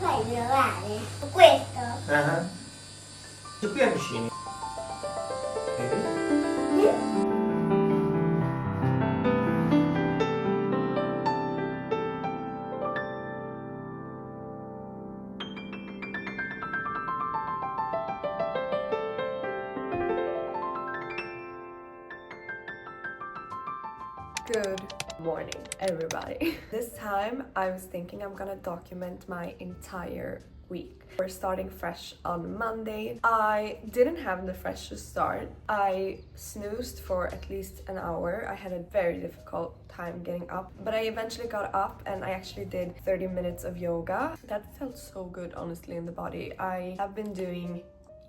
Fai lavare questo. Ah. Su qui vicini. Good morning, everybody. This time I was thinking I'm gonna document my entire week. We're starting fresh on Monday. I didn't have the freshest start. I snoozed for at least an hour. I had a very difficult time getting up, but I eventually got up and I actually did 30 minutes of yoga. That felt so good, honestly, in the body. I have been doing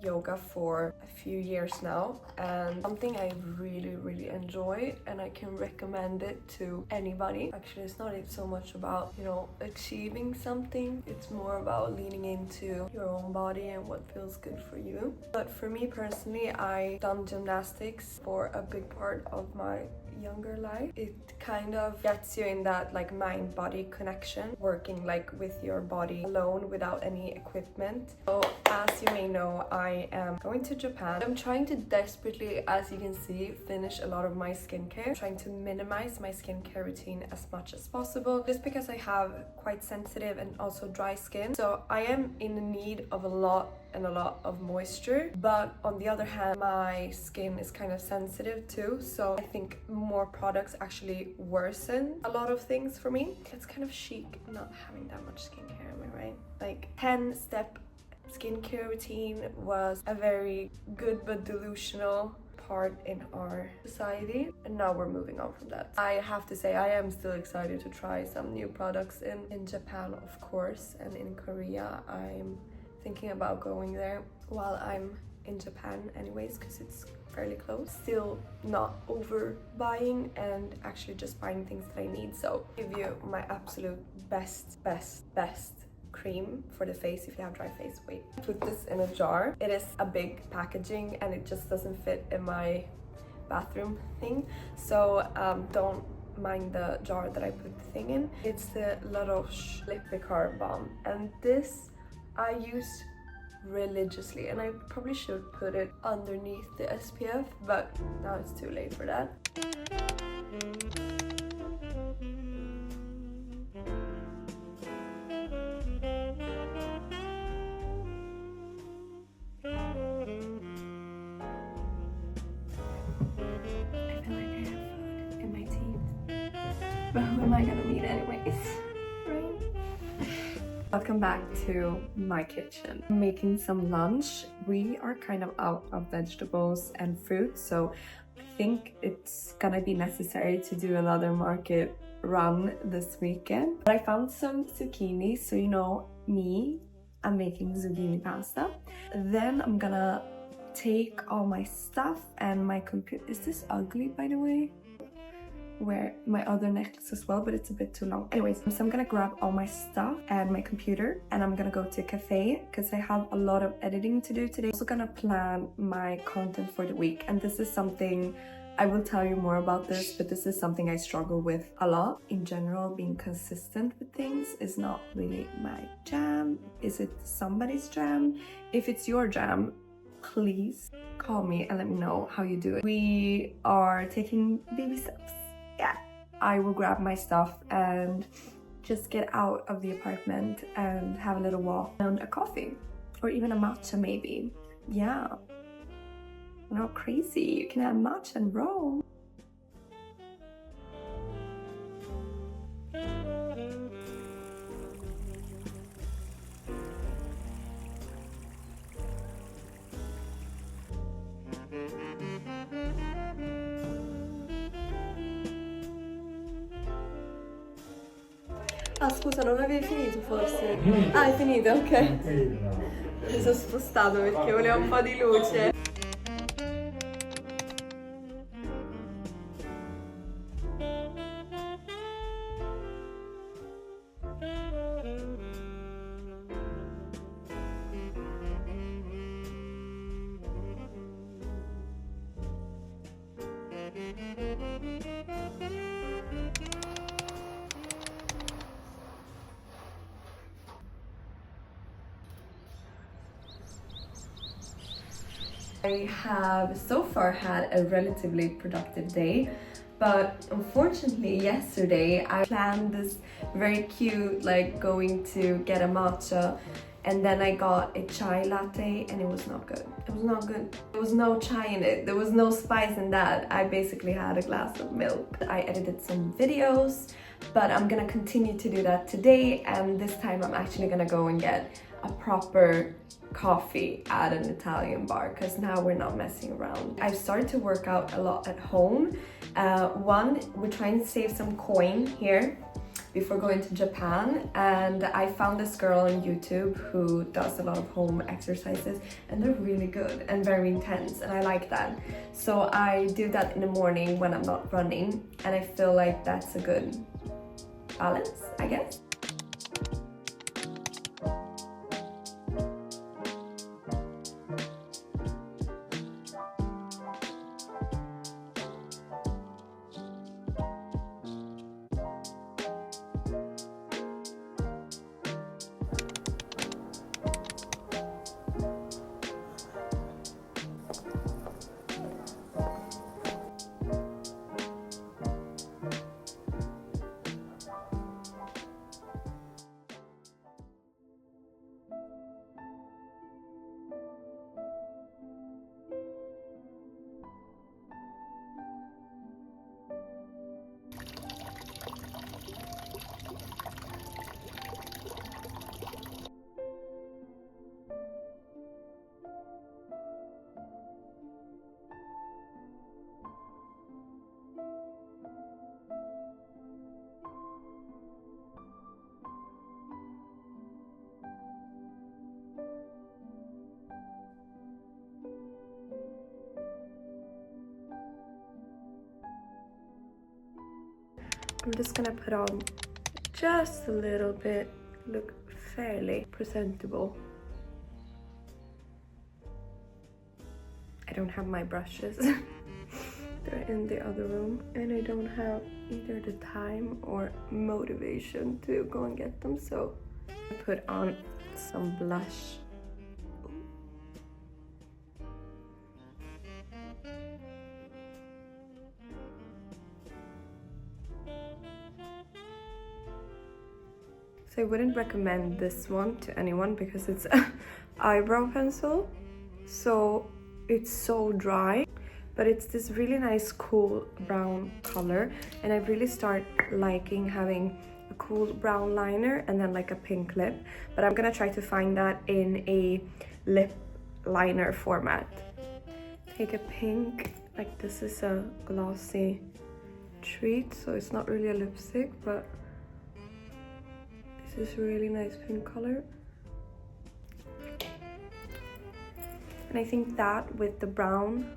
yoga for a few years now, and something I really enjoy, and I can recommend it to anybody. Actually, it's not so much about, you know, achieving something. It's more about leaning into your own body and what feels good for you. But for me personally, I done gymnastics for a big part of my younger life. It kind of gets you in that like mind-body connection, working like with your body alone without any equipment. So as you may know, I am going to Japan. I'm trying to desperately, as you can see, finish a lot of my skincare. I'm trying to minimize my skincare routine as much as possible, just because I have quite sensitive and also dry skin. So I am in need of a lot of moisture, but on the other hand, my skin is kind of sensitive too, so I think more products actually worsen a lot of things for me. It's kind of chic not having that much skincare, am I right? Like 10-step skincare routine was a very good but delusional part in our society, and now we're moving on from that. I have to say I am still excited to try some new products in Japan, of course, and in Korea. I'm thinking about going there while I'm in Japan anyways, because it's fairly close. Still not overbuying and actually just buying things that I need. So I'll give you my absolute best cream for the face if you have dry face. Wait, put this in a jar. It is a big packaging and it just doesn't fit in my bathroom thing, so don't mind the jar that I put the thing in. It's the La Roche Lip Bicar Balm, and this I use religiously, and I probably should put it underneath the SPF, but now it's too late for that. I feel like I have food in my teeth, but who am I gonna meet anyways? Welcome back to my kitchen. I'm making some lunch. We are kind of out of vegetables and fruit, so I think it's gonna be necessary to do another market run this weekend. But I found some zucchini, so you know me, I'm making zucchini pasta. Then I'm gonna take all my stuff and my computer. Is this ugly, by the way? Wear my other necklace as well, but it's a bit too long. Anyways, so I'm gonna grab all my stuff and my computer, and I'm gonna go to a cafe because I have a lot of editing to do today. I'm also gonna plan my content for the week, and this is something I will tell you more about this, but this is something I struggle with a lot. In general, being consistent with things is not really my jam. Is it somebody's jam? If it's your jam, please call me and let me know how you do it. We are taking baby steps. Yeah, I will grab my stuff and just get out of the apartment and have a little walk and a coffee or even a matcha maybe. Yeah, no crazy, you can have matcha in Rome. Ah, scusa, non avevi finito forse? Ah, è finito, ok. Mi sono spostato perché volevo un po' di luce. I have so far had a relatively productive day, but unfortunately yesterday I planned this very cute, like going to get a matcha, and then I got a chai latte and it was not good. It was not good. There was no chai in it. There was no spice in that. I basically had a glass of milk. I edited some videos, but I'm gonna continue to do that today, and this time I'm actually gonna go and get a proper coffee at an Italian bar, because now we're not messing around. I've started to work out a lot at home. One, we're trying to save some coin here before going to Japan, and I found this girl on YouTube who does a lot of home exercises, and they're really good and very intense, and I like that. So I do that in the morning when I'm not running, and I feel like that's a good balance, I guess. I'm just gonna put on just a little bit, look fairly presentable. I don't have my brushes. They're in the other room, and I don't have either the time or motivation to go and get them, so I put on some blush. So I wouldn't recommend this one to anyone because it's an eyebrow pencil, so it's so dry, but it's this really nice cool brown color, and I really start liking having a cool brown liner and then like a pink lip, but I'm gonna try to find that in a lip liner format. Take a pink, like this is a glossy treat, so it's not really a lipstick, but this is a really nice pink color. And I think that with the brown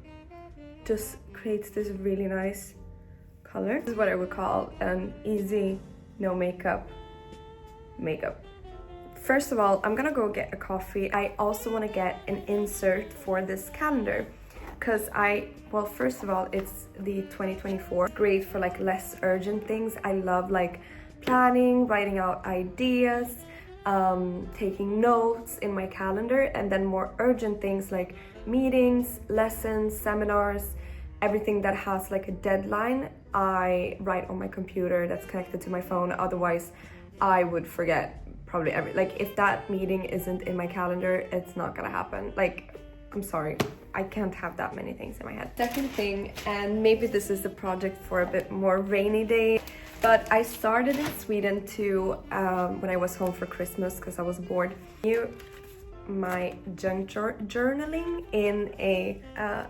just creates this really nice color. This is what I would call an easy, no makeup. First of all, I'm gonna go get a coffee. I also wanna get an insert for this calendar, because well, first of all, it's the 2024. Great for like less urgent things. I love like planning, writing out ideas, taking notes in my calendar, and then more urgent things like meetings, lessons, seminars, everything that has like a deadline, I write on my computer that's connected to my phone. Otherwise, I would forget probably like if that meeting isn't in my calendar, it's not gonna happen. Like, I'm sorry, I can't have that many things in my head. Second thing, and maybe this is a project for a bit more rainy day, but I started in Sweden to, when I was home for Christmas because I was bored, my junk journaling in a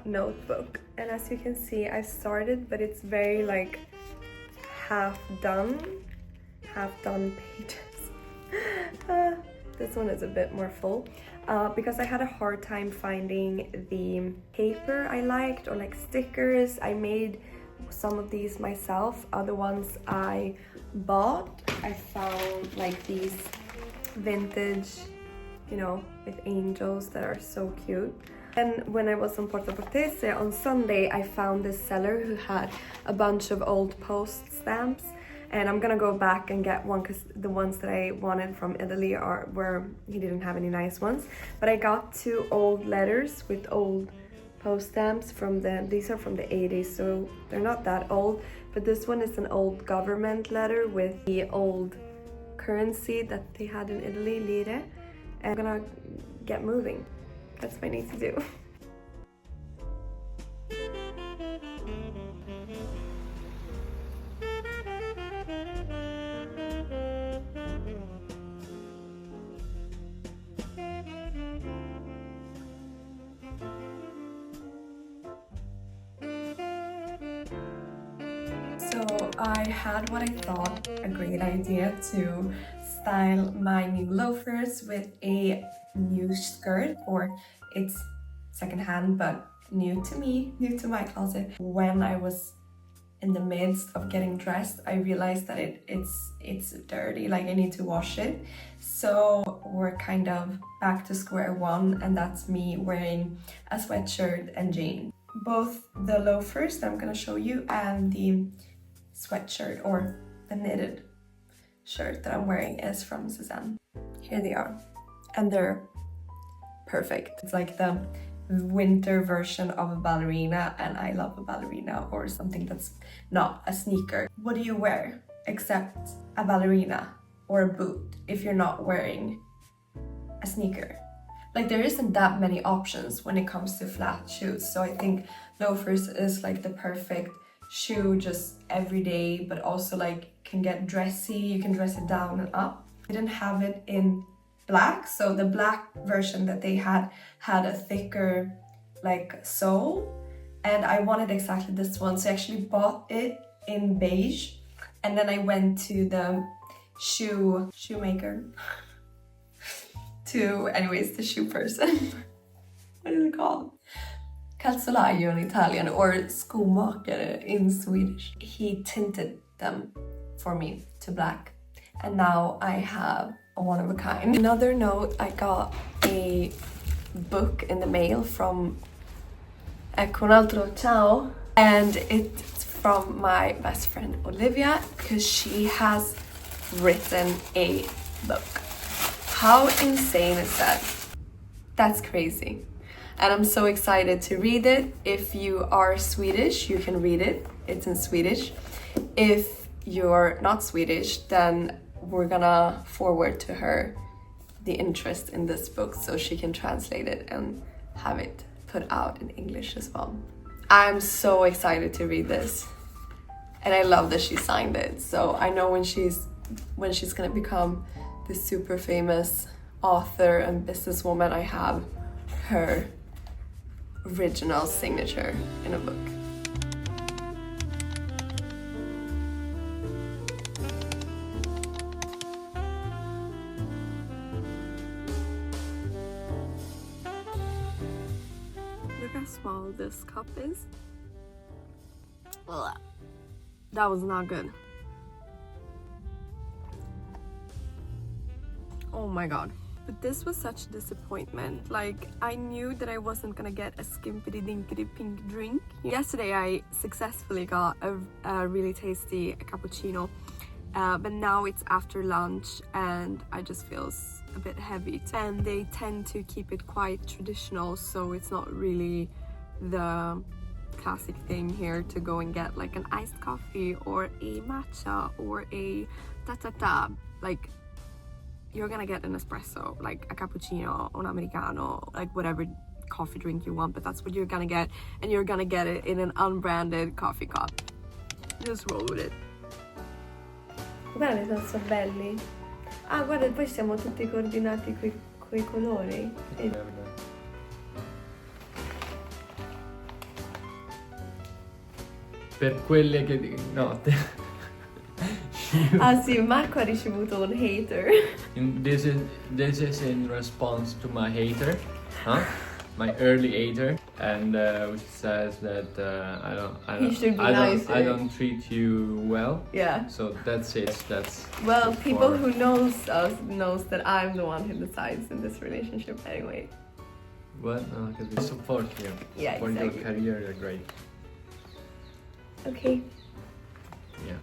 notebook. And as you can see, I started, but it's very like half done pages. This one is a bit more full because I had a hard time finding the paper I liked, or like stickers. I made some of these myself. Other ones I bought. I found like these vintage, you know, with angels that are so cute. And when I was on Porta Portese on Sunday, I found this seller who had a bunch of old post stamps, and I'm gonna go back and get one because the ones that I wanted from Italy were he didn't have any nice ones. But I got 2 old letters with old post stamps from these are from the 80s, so they're not that old, but this one is an old government letter with the old currency that they had in Italy, lire, and I'm gonna get moving. That's what I need to do. So I had what I thought a great idea to style my new loafers with a new skirt, or it's secondhand but new to me, new to my closet. When I was in the midst of getting dressed, I realized that it's dirty, like I need to wash it. So we're kind of back to square one, and that's me wearing a sweatshirt and jeans. Both the loafers that I'm gonna show you and the sweatshirt or the knitted shirt that I'm wearing is from Suzanne. Here they are, and they're perfect. It's like the winter version of a ballerina, and I love a ballerina or something that's not a sneaker. What do you wear except a ballerina or a boot if you're not wearing a sneaker? Like, there isn't that many options when it comes to flat shoes, so I think loafers is like the perfect shoe just every day, but also like can get dressy, you can dress it down and up. I didn't have it in black, so the black version that they had a thicker like sole, and I wanted exactly this one, so I actually bought it in beige, and then I went to the shoemaker the shoe person what is it called? Calzolaio in Italian, or skomakare in Swedish. He tinted them for me to black, and now I have a one of a kind. Another note, I got a book in the mail from un altro ciao, and it's from my best friend Olivia, because she has written a book. How insane is that? That's crazy. And I'm so excited to read it. If you are Swedish, you can read it. It's in Swedish. If you're not Swedish, then we're gonna forward to her the interest in this book so she can translate it and have it put out in English as well. I'm so excited to read this. And I love that she signed it. So I know when she's gonna become this super famous author and businesswoman, I have her original signature in a book. Look how small this cup is. Ugh. That was not good. Oh my god. But this was such a disappointment. Like, I knew that I wasn't gonna get a skimpity dinkity pink drink. Yesterday I successfully got a really tasty cappuccino, but now it's after lunch and I just feels a bit heavy. And they tend to keep it quite traditional, so it's not really the classic thing here to go and get like an iced coffee or a matcha or a ta-ta-ta. Like, you're gonna get an espresso, like a cappuccino, un americano, like whatever coffee drink you want, but that's what you're gonna get, and you're gonna get it in an unbranded coffee cup. Just roll with it. Guarda, sono so belli. Ah, guarda, poi siamo tutti coordinati coi colori. Per quelle che... no, Ah sì, Marco ha ricevuto un hater. This is in response to my hater, my early hater, and which says that I don't treat you well. Yeah. So that's it. That's well, people who knows us knows that I'm the one who decides in this relationship anyway. What? No, because we support you. Yeah, for exactly. your career, you're great. Okay. Yeah.